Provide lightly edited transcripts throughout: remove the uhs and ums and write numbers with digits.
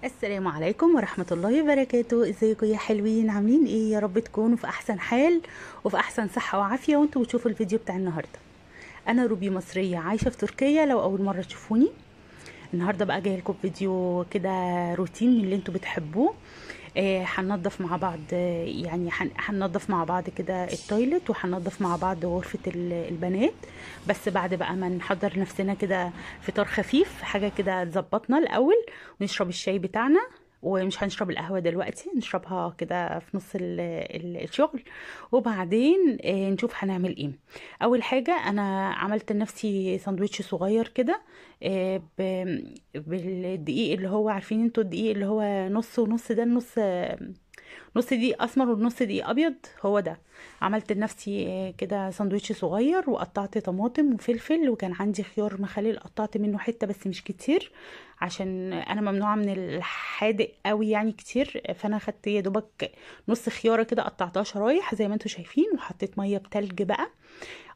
السلام عليكم ورحمة الله وبركاته. ازيكم يا حلوين؟ عاملين ايه؟ يا رب تكونوا في احسن حال وفي احسن صحة وعافية وانتوا بتشوفوا الفيديو بتاع النهاردة. انا روبي مصرية عايشة في تركيا، لو اول مرة تشوفوني. النهاردة بقى جاي لكم فيديو كده روتين من اللي انتوا بتحبوه. هننضف مع بعض، يعني هننضف مع بعض كده التويلت، وهننضف مع بعض غرفة البنات. بس بعد بقى ما نحضر نفسنا كده فطار خفيف، حاجة كده تظبطنا الأول، ونشرب الشاي بتاعنا. ومش هنشرب القهوة دلوقتي، نشربها كده في نص الشغل. وبعدين نشوف هنعمل ايه. اول حاجة انا عملت لنفسي ساندويتش صغير كده، بالدقيق اللي هو، عارفين انتوا الدقيق اللي هو نص ونص، ده النص نص دقيق اسمر ونص دقيق ابيض، هو ده. عملت لنفسي كده ساندوتش صغير، وقطعت طماطم وفلفل، وكان عندي خيار مخلل قطعت منه حته بس مش كتير، عشان انا ممنوعه من الحادق قوي يعني كتير. فانا خدت يا دوبك نص خياره كده، قطعتها شرايح زي ما انتوا شايفين، وحطيت ميه بتلج بقى.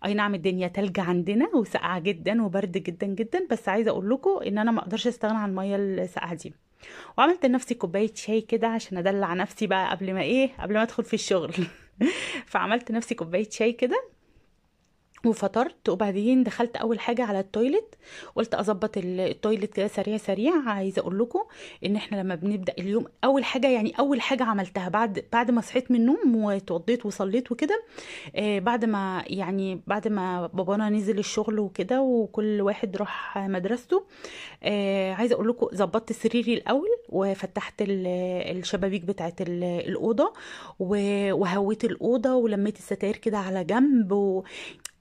اي نعم، الدنيا تلج عندنا وسقعه جدا وبرد جدا جدا، بس عايزه اقول لكم ان انا ما اقدرش استغنى عن الميه الساقعه دي. وعملت لنفسي كوبايه شاي كده عشان ادلع نفسي بقى قبل ما ادخل في الشغل. فعملت نفسي كوبايه شاي كده وفطرت. وبعدين دخلت اول حاجه على التويلت، قلت اظبط التويلت كده سريع سريع. عايزه اقول لكم ان احنا لما بنبدا اليوم، اول حاجه عملتها بعد ما صحيت من النوم واتوضيت وصليت وكده، بعد ما بابانا نزل الشغل وكده وكل واحد راح مدرسته، عايزه اقول لكم ظبطت سريري الاول، وفتحت الشبابيك بتاعت الاوضه، وهويت الاوضه، ولميت الستاير كده على جنب،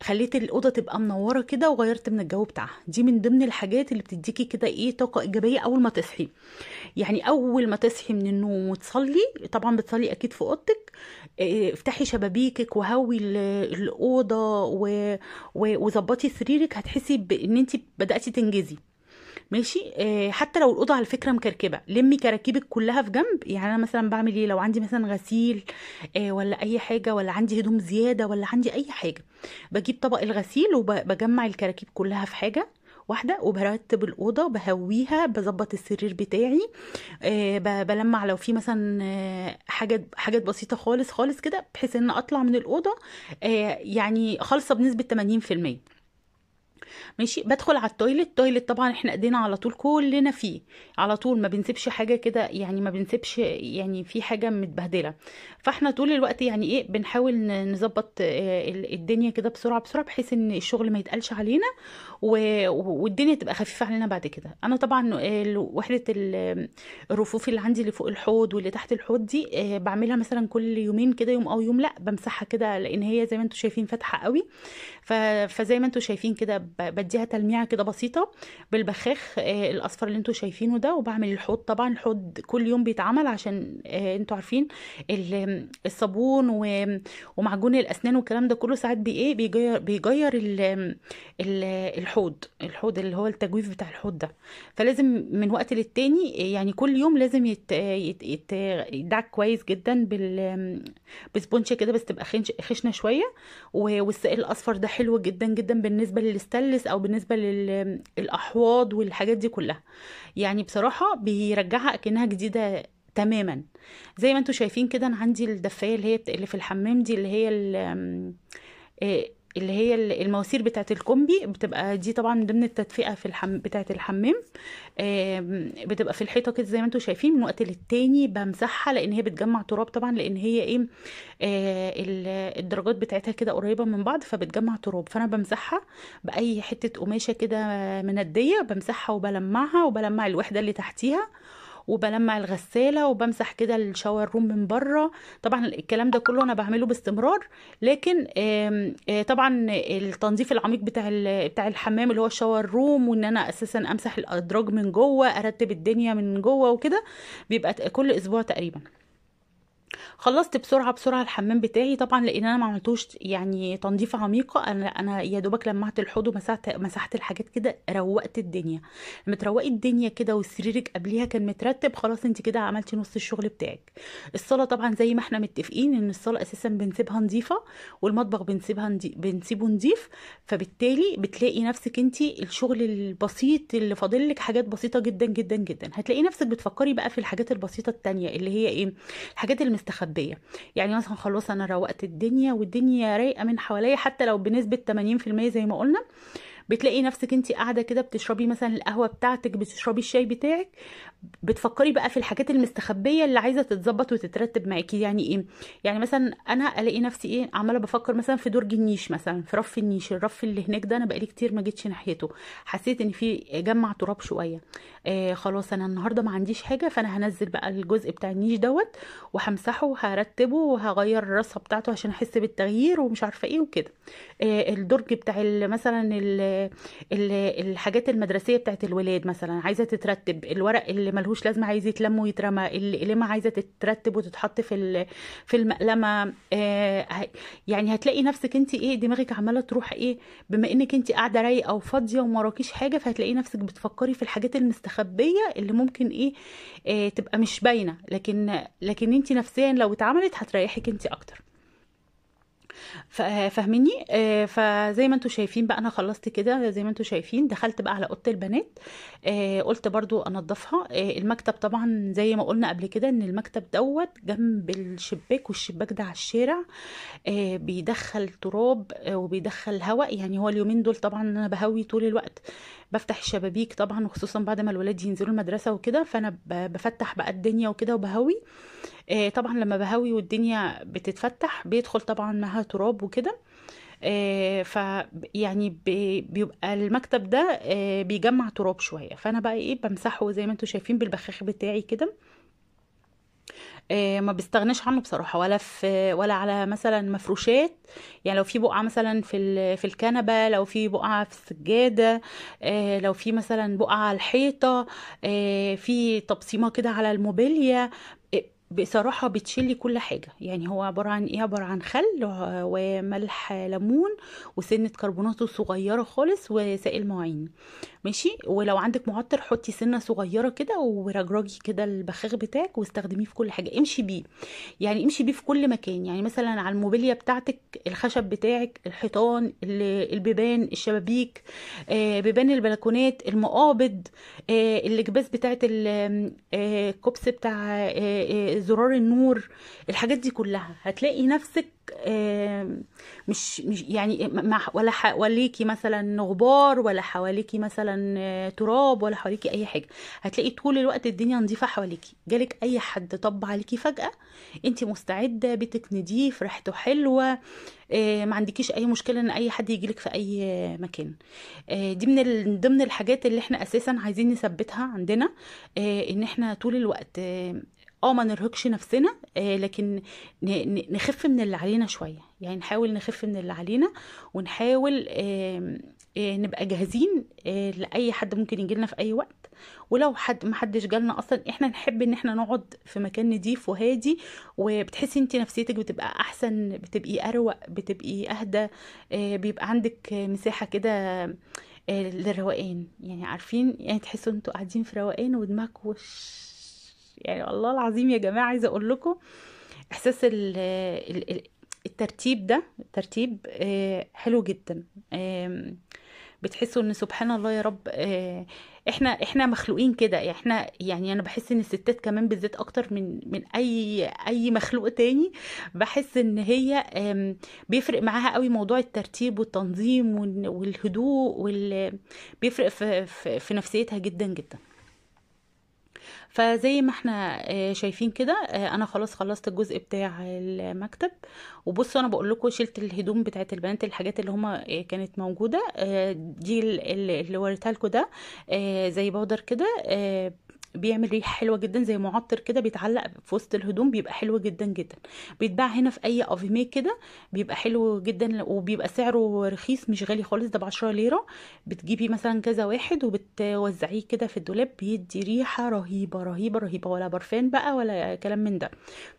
خليت الاوضه تبقى منوره كده، وغيرت من الجو بتاعها. دي من ضمن الحاجات اللي بتديكي كده ايه، طاقه ايجابيه اول ما تصحي. يعني اول ما تصحي من النوم وتصلي، طبعا بتصلي اكيد في اوضتك، افتحي شبابيكك وهوي الاوضه وظبطي سريرك، هتحسي بان انت بداتي تنجزي. ماشي. حتى لو الاوضه على فكره مكركبه، لمي كراكيبك كلها في جنب. يعني انا مثلا بعمل ايه؟ لو عندي مثلا غسيل ولا اي حاجه، ولا عندي هدوم زياده، ولا عندي اي حاجه، بجيب طبق الغسيل وبجمع الكراكيب كلها في حاجه واحده، وبرتب الاوضه، بهويها، بظبط السرير بتاعي، بلمع لو في مثلا حاجات بسيطه خالص خالص كده، بحيث ان اطلع من الاوضه يعني خالصه بنسبه 80%. ماشي. بدخل على التويلت طبعا احنا ايدينا على طول كلنا فيه، على طول ما بنسيبش حاجه كده، يعني ما بنسيبش يعني في حاجه متبهدله. فاحنا طول الوقت يعني ايه، بنحاول نظبط الدنيا كده بسرعه بسرعه، بحيث ان الشغل ما يتقلش علينا والدنيا تبقى خفيفه علينا بعد كده. انا طبعا وحده الرفوف اللي عندي، اللي فوق الحوض واللي تحت الحوض دي، بعملها مثلا كل يومين كده، يوم او يوم لا، بمسحها كده، لان هي زي ما انتم شايفين فاتحه قوي. فزي ما انتم شايفين كده، بديها تلميعه كده بسيطه بالبخاخ الاصفر اللي انتم شايفينه ده. وبعمل الحوض، طبعا الحوض كل يوم بيتعمل، عشان انتوا عارفين الصابون ومعجون الاسنان والكلام ده كله ساعات بيغير الحوض اللي هو التجويف بتاع الحوض ده. فلازم من وقت للتاني، يعني كل يوم لازم يدعك كويس جدا بسبونشه كده، بس تبقى خشنه شويه. والسائل الاصفر ده حلو جدا جدا بالنسبه للستانلس، او بالنسبه للاحواض والحاجات دي كلها. يعني بصراحه بيرجعها اكنها جديده تماما. زي ما انتم شايفين كده، انا عندي الدفايه اللي في الحمام دي، اللي هي المواسير بتاعه الكومبي، بتبقى دي طبعا من ضمن التدفئه بتاعه الحمام. بتبقى في الحيطه كده زي ما انتم شايفين. من وقت للتاني بمسحها، لان هي بتجمع تراب طبعا، لان هي ايه، الدرجات بتاعتها كده قريبه من بعض، فبتجمع تراب. فانا بمسحها باي حته قماشه كده منديه، بمسحها وبلمعها، وبلمع الوحده اللي تحتيها، وبلمع الغسالة، وبمسح كده الشاور روم من بره. طبعا الكلام ده كله انا بعمله باستمرار. لكن طبعا التنظيف العميق بتاع الحمام اللي هو الشاور روم، وان انا اساسا امسح الادراج من جوه، ارتب الدنيا من جوه وكده، بيبقى كل اسبوع تقريبا. خلصت بسرعه بسرعه الحمام بتاعي طبعا، لان انا ما عملتوش يعني تنظيفه عميقه. انا يا دوبك لمعت الحوض مسحت الحاجات كده، روقت الدنيا. لما تروقي الدنيا كده وسريرك قبليها كان مترتب، خلاص انت كده عملتي نص الشغل بتاعك. الصاله طبعا زي ما احنا متفقين ان الصاله اساسا بنسيبها نظيفه، والمطبخ بنسيبه نظيف. فبالتالي بتلاقي نفسك انت الشغل البسيط اللي فاضل لك حاجات بسيطه جدا جدا جدا، هتلاقي نفسك بتفكري بقى في الحاجات البسيطه التانية اللي هي ايه، الحاجات المستخبيه. يعني مثلا خلاص انا روقت الدنيا والدنيا رايقه من حواليا، حتى لو بنسبه 80% زي ما قلنا، بتلاقي نفسك انت قاعده كده بتشربي مثلا القهوه بتاعتك، بتشربي الشاي بتاعك، بتفكري بقى في الحاجات المستخبيه اللي عايزه تتظبط وتترتب معاكي. يعني ايه؟ يعني مثلا انا الاقي نفسي ايه، عماله بفكر مثلا في درج النيش، مثلا في رف النيش، الرف اللي هناك ده انا بقالي كتير ما جيتش ناحيته، حسيت ان في جمع تراب شويه. خلاص انا النهارده ما عنديش حاجه، فانا هنزل بقى الجزء بتاع النيش دوت، وهمسحه وهرتبه وهغير الرصه بتاعته عشان احس بالتغيير ومش عارفه ايه وكده. الدرج بتاع مثلا الحاجات المدرسيه بتاعت الولاد مثلا عايزه تترتب، الورق اللي ملهوش لازمه عايز يتلم ويترمى، القلمه عايزه تترتب وتتحط في المقلمه. يعني هتلاقي نفسك انت ايه، دماغك عماله تروح ايه، بما انك انت قاعده رايقه وفاضيه وما وراكيش حاجه، فهتلاقي نفسك بتفكري في الحاجات المستخبيه اللي ممكن ايه، تبقى مش باينه، لكن انت نفسيا لو اتعملت هتريحك انت اكتر. فاهميني؟ فزي ما انتوا شايفين بقى انا خلصت كده، زي ما انتوا شايفين دخلت بقى على اوضه البنات. قلت برضو انضفها. المكتب طبعا زي ما قلنا قبل كده ان المكتب دوت جنب الشباك، والشباك ده على الشارع، بيدخل تراب وبيدخل هواء. يعني هو اليومين دول طبعا انا بهوي طول الوقت، بفتح الشبابيك طبعا، وخصوصا بعد ما الولاد ينزلوا المدرسه وكده، فانا بفتح بقى الدنيا وكده وبهوي. طبعا لما بهوي والدنيا بتتفتح بيدخل طبعا معاها تراب وكده. ف يعني بيبقى المكتب ده بيجمع تراب شويه، فانا بقى ايه بمسحه زي ما انتوا شايفين بالبخاخ بتاعي كده. ما بستغناش عنه بصراحة، ولا على مثلا مفروشات. يعني لو في بقعة مثلا في الكنبة، لو في بقعة في السجادة، لو في مثلا بقعة على الحيطة، في تبصيمة كده على الموبيليا، بصراحة بتشيلي كل حاجة. يعني هو عبارة عن ايه، عبارة عن خل وملح ليمون وسنة كربوناتو صغيرة خالص وسائل مواعين. ماشي. ولو عندك معطر حطي سنه صغيره كده ورجرجي كده البخاخ بتاعك واستخدميه في كل حاجه، امشي بيه. يعني امشي بيه في كل مكان، يعني مثلا على الموبيليا بتاعتك، الخشب بتاعك، الحيطان، البيبان، الشبابيك، بيبان البلكونات، المقابض، الاكباس بتاعت الكوبس بتاع زرار النور. الحاجات دي كلها هتلاقي نفسك مش يعني ولا حواليكي مثلا غبار، ولا حواليكي مثلا تراب، ولا حواليكي اي حاجه. هتلاقي طول الوقت الدنيا نظيفه حواليكي. جالك اي حد طب عليكي فجاه، انت مستعده، بيتك نضيف، ريحته حلوه، ما عندكيش اي مشكله ان اي حد يجيلك في اي مكان. دي ضمن الحاجات اللي احنا اساسا عايزين نثبتها عندنا، ان احنا طول الوقت ما نرهقش نفسنا، لكن نخف من اللي علينا شويه. يعني نحاول نخف من اللي علينا، ونحاول نبقى جاهزين لاي حد ممكن يجي لنا في اي وقت. ولو حد ما حدش جالنا اصلا، احنا نحب ان احنا نقعد في مكان نضيف وهادي، وبتحسي انت نفسيتك بتبقى احسن، بتبقي اروق، بتبقي اهدى، بيبقى عندك مساحه كده للروقان. يعني عارفين، يعني تحسوا انتوا قاعدين في روقان ودماغكم يعني والله العظيم يا جماعه عايزه اقول لكم احساس الترتيب ده، ترتيب حلو جدا. بتحسوا ان سبحان الله يا رب، احنا مخلوقين كده. احنا يعني انا بحس ان الستات كمان بالذات اكتر من اي مخلوق تاني، بحس ان هي بيفرق معاها قوي موضوع الترتيب والتنظيم والهدوء بيفرق في نفسيتها جدا جدا. فزي ما احنا شايفين كده، انا خلاص خلصت الجزء بتاع المكتب. وبصوا انا بقول لكم شلت الهدوم بتاعت البنات، الحاجات اللي هما كانت موجوده، دي اللي وريتها لكم ده، زي بودر كده، بيعمل ريحه حلوه جدا زي معطر كده، بيتعلق في وسط الهدوم، بيبقى حلو جدا جدا. بيتباع هنا في اي افيمي كده، بيبقى حلو جدا وبيبقى سعره رخيص مش غالي خالص، ده ب10 ليرة. بتجيبي مثلا كذا واحد وبتوزعيه كده في الدولاب، بيدي ريحه رهيبه رهيبه رهيبه، ولا برفان بقى ولا كلام من ده.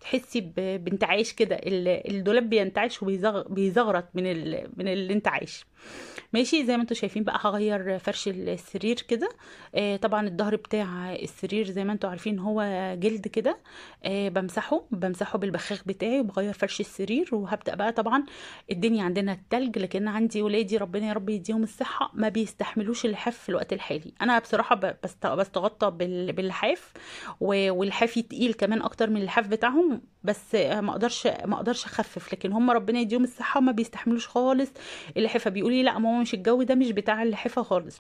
تحسي بانتعاش كده، الدولاب بينتعش وبيزغرط من الانتعاش. ماشي، زي ما انتوا شايفين بقى هغير فرش السرير كده. طبعا الظهر بتاع السرير زي ما انتوا عارفين هو جلد كده. بمسحه بالبخاخ بتاعي، وبغير فرش السرير، وهبدأ بقى طبعا. الدنيا عندنا التلج، لكن عندي ولادي ربنا يا رب يديهم الصحة ما بيستحملوش اللحاف في الوقت الحالي. انا بصراحة بستغطى باللحاف، واللحاف تقيل كمان اكتر من اللحاف بتاعهم، بس ما اقدرش اخفف، لكن هم ربنا يديهم الصحة ما بيستحملوش خالص اللحفة. بيقولي لا ماما مش الجو ده مش بتاع اللحفة خالص.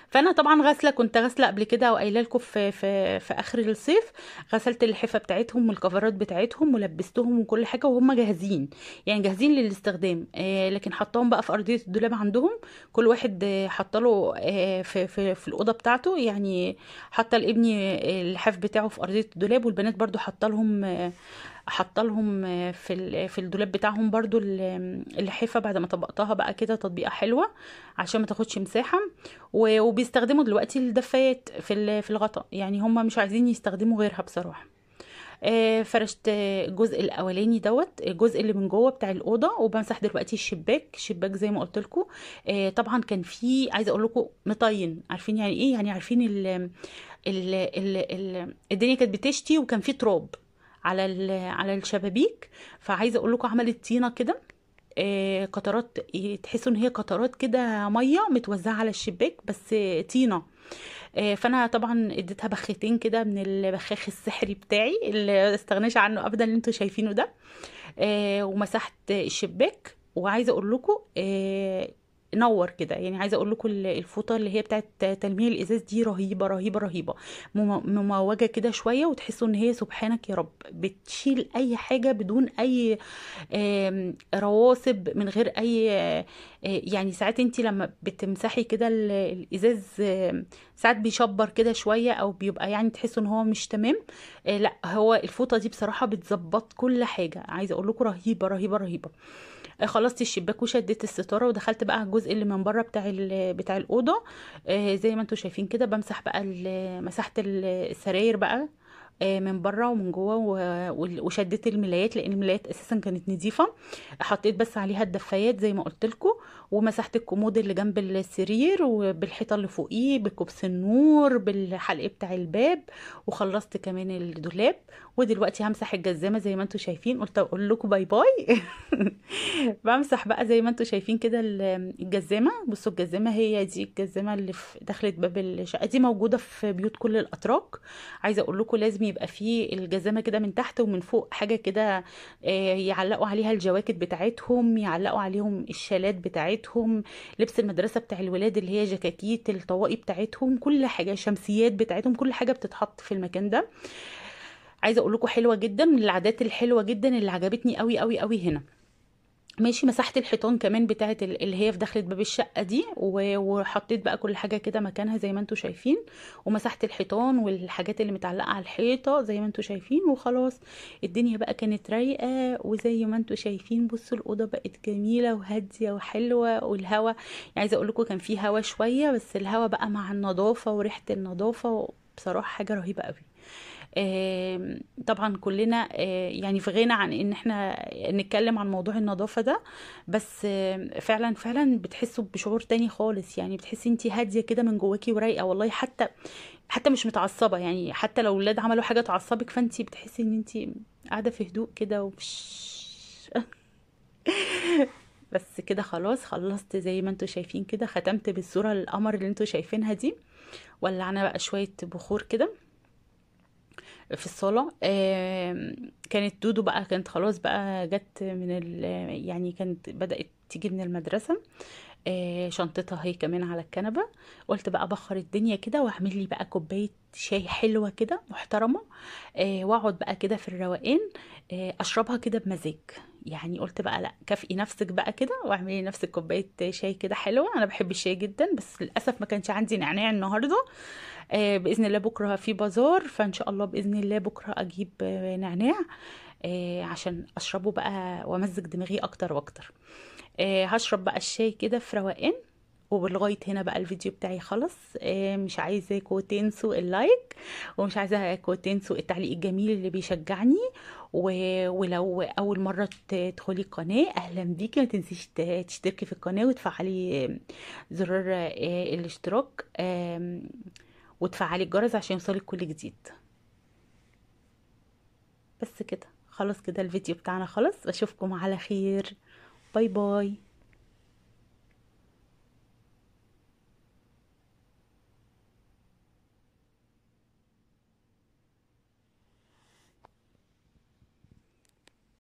فانا طبعا كنت غاسله قبل كده وقايله لكم في اخر الصيف. غسلت اللحفه بتاعتهم والكفرات بتاعتهم ولبستهم وكل حاجه وهم جاهزين، يعني جاهزين للاستخدام. لكن حطاهم بقى في ارضيه الدولاب عندهم. كل واحد حط له في الاوضه بتاعته يعني. حاطه لابني اللحاف بتاعه في ارضيه الدولاب، والبنات برضو حاطه لهم في الدولاب بتاعهم برضو اللحافه، بعد ما طبقتها بقى كده تطبيقه حلوه عشان ما تاخدش مساحه. وبيستخدموا دلوقتي الدفايات في الغطاء، يعني هم مش عايزين يستخدموا غيرها بصراحه. فرشت الجزء الاولاني الجزء اللي من جوه بتاع الاوضه، وبمسح دلوقتي الشباك زي ما قلت لكم. طبعا كان في، عايزه اقول لكم مطين، عارفين يعني ايه؟ يعني عارفين الدنيا كانت بتشتي، وكان في تراب على الشبابيك. فعايزه اقول لكم عملت طينه كده، قطرات، تحسوا ان هي قطرات كده ميه متوزعه على الشباك، بس طينه. فانا طبعا اديتها بختين كده من البخاخ السحري بتاعي اللي استغناش عنه ابدا، اللي انتوا شايفينه ده. ومسحت الشباك. وعايزه اقول لكم نور كده، يعني عايزه اقول لكم الفوطه اللي هي بتاعت تلميع الازاز دي رهيبه رهيبه رهيبه. مموجه كده شويه، وتحسوا ان هي سبحانك يا رب بتشيل اي حاجه بدون اي رواسب، من غير اي يعني ساعات انتي لما بتمسحي كده الازاز ساعات بيشبر كده شويه، او بيبقى يعني تحسوا ان هو مش تمام. لا، هو الفوطه دي بصراحه بتظبط كل حاجه، عايزه اقول لكم رهيبه رهيبه رهيبه. خلصت الشباك وشديت الستاره، ودخلت بقى على الجزء اللي من بره بتاع الاوضه. زي ما انتم شايفين كده بمسح بقى مسحت السراير بقى من بره ومن جوه، وشديت الملايات لان الملايات اساسا كانت نظيفه. حطيت بس عليها الدفايات زي ما قلت لكم. ومسحت الكومود اللي جنب السرير، وبالحيطه اللي فوقيه، بكوبس النور، بالحلق بتاع الباب. وخلصت كمان الدولاب. ودلوقتي همسح الجزامه زي ما انتم شايفين، قلت اقول لكم باي باي. بمسح بقى زي ما انتم شايفين كده الجزامه. بصوا الجزامه هي دي الجزامه اللي في دخلت باب الشقه، دي موجوده في بيوت كل الاتراك. عايزه اقول لكم لازم يبقى فيه الجزامه كده من تحت ومن فوق حاجه كده، يعلقوا عليها الجواكت بتاعتهم، يعلقوا عليهم الشالات بتاعتهم، لبس المدرسه بتاع الولاد اللي هي جاكاكيت، الطواقي بتاعتهم، كل حاجه، الشمسيات بتاعتهم، كل حاجه بتتحط في المكان ده. عايزه اقول لكم حلوه جدا، من العادات الحلوه جدا اللي عجبتني قوي قوي قوي هنا. ماشي، مسحت الحيطان كمان بتاعت اللي هي في دخلة باب الشقة دي، وحطيت بقى كل حاجة كده مكانها زي ما انتوا شايفين. ومسحت الحيطان والحاجات اللي متعلقة على الحيطة زي ما انتوا شايفين، وخلاص. الدنيا بقى كانت رايقة، وزي ما انتوا شايفين بصوا الأوضة بقت جميلة وهادية وحلوة، والهوا يعني عايزة اقول لكم كان فيه هوا شوية، بس الهوا بقى مع النظافة وريحة النظافة بصراحة حاجة رهيبة قوي. طبعا كلنا يعني في غنى عن ان احنا نتكلم عن موضوع النظافة ده. بس فعلا فعلا بتحسوا بشعور تاني خالص، يعني بتحسي انتي هادية كده من جواكي ورايقة والله. حتى مش متعصبة، يعني حتى لو ولاد عملوا حاجة تعصبك فانتي بتحسي ان انتي قاعدة في هدوء كده بس كده خلاص خلصت زي ما انتوا شايفين كده، ختمت بالصورة القمر اللي انتوا شايفينها دي. ولعنا بقى شوية بخور كده في الصالة. كانت دودو بقى كانت خلاص بقى جت يعني كانت بدأت تيجي من المدرسة. شنطتها هي كمان على الكنبة. قلت بقى بخر الدنيا كده واعمل لي بقى كوباية شاي حلوة كده محترمة. واقعد بقى كده في الروقان. اشربها كده بمزاج. يعني قلت بقى لا، كافئي نفسك بقى كده واعملي لنفسك كوبايه شاي كده حلوه. انا بحب الشاي جدا، بس للاسف ما كانش عندي نعناع النهارده. باذن الله بكره في بازار، فان شاء الله باذن الله بكره اجيب نعناع عشان اشربه بقى وامزج دماغي اكتر واكتر. هشرب بقى الشاي كده في روقان. ولغاية هنا بقى الفيديو بتاعي خلص. مش عايزاكم تنسوا اللايك، ومش عايزاكم تنسوا التعليق الجميل اللي بيشجعني. ولو أول مرة تدخلي القناة، أهلا بيكي. ما تنسيش تشتركي في القناة وتفعلي زرار الاشتراك، وتفعلي الجرس عشان يوصلك كل جديد. بس كده خلاص، كده الفيديو بتاعنا خلص. أشوفكم على خير. باي باي.